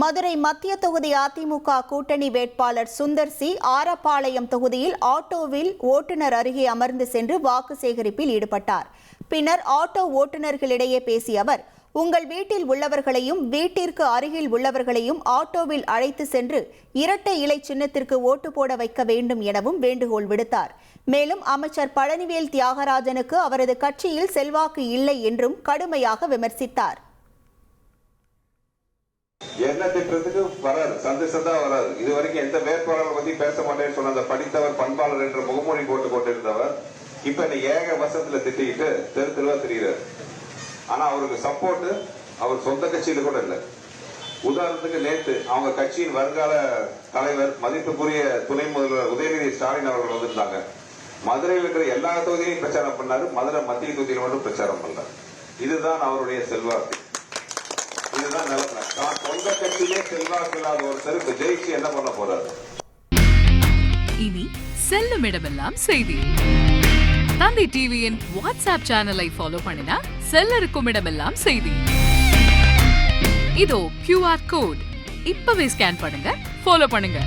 மதுரை மத்திய தொகுதி அதிமுக கூட்டணி வேட்பாளர் சுந்தர் சி ஆரப்பாளையம் தொகுதியில் ஆட்டோவில் ஓட்டுநர் அருகே அமர்ந்து சென்று வாக்கு சேகரிப்பில் ஈடுபட்டார். பின்னர் ஆட்டோ ஓட்டுநர்களிடையே பேசிய அவர், உங்கள் வீட்டில் உள்ளவர்களையும் வீட்டிற்கு அருகில் உள்ளவர்களையும் ஆட்டோவில் அழைத்து சென்று இரட்டை இலை சின்னத்திற்கு ஓட்டு போட வைக்க வேண்டும் எனவும் வேண்டுகோள் விடுத்தார். மேலும் அமைச்சர் பழனிவேல் தியாகராஜனுக்கு அவரது கட்சியில் செல்வாக்கு இல்லை என்றும் கடுமையாக விமர்சித்தார். என்ன திட்டத்துக்கு வராது, சந்தேசம் தான் வராது. இதுவரைக்கும் எந்த வேட்பாளர்கள் பத்தி பேச மாட்டேன்னு சொன்ன அந்த படித்தவர் பண்பாளர் என்ற முகமொழி போட்டு கொண்டிருந்தவர் இப்ப இந்த ஏக வசத்துல திட்டிக்கிட்டு தெரு தெருவா தெரிகிறார். ஆனா அவருக்கு சப்போர்ட் அவர் சொந்த கட்சியில கூட இல்லை. உதாரணத்துக்கு நேற்று அவங்க கட்சியின் வருங்கால தலைவர் மதிப்புக்குரிய துணை முதல்வர் உதயநிதி ஸ்டாலின் அவர்கள் வந்திருந்தாங்க. மதுரையில் இருக்கிற எல்லா தொகுதியிலும் பிரச்சாரம் பண்ணாரு, மதுரை மத்திய தொகுதியில் மட்டும் பிரச்சாரம் பண்ணார். இதுதான் அவருடைய செல்வாக்கு, இதுதான் நிலைமை. தான் சொந்த கட்சியிலே செல்வாக்கு இல்லாத ஒருத்தருக்கு ஜெயிச்சு என்ன பண்ண போறாரு? இனி செல்லும் இடமெல்லாம் செய்தி. தந்தை டிவியின் வாட்ஸ்அப் சேனலை ஃபாலோ பண்ணினா செல்ல இருக்கும் இடமெல்லாம் செய்தி. இதோ QR கோட் இப்பவே ஸ்கேன் பண்ணுங்க, ஃபாலோ பண்ணுங்க.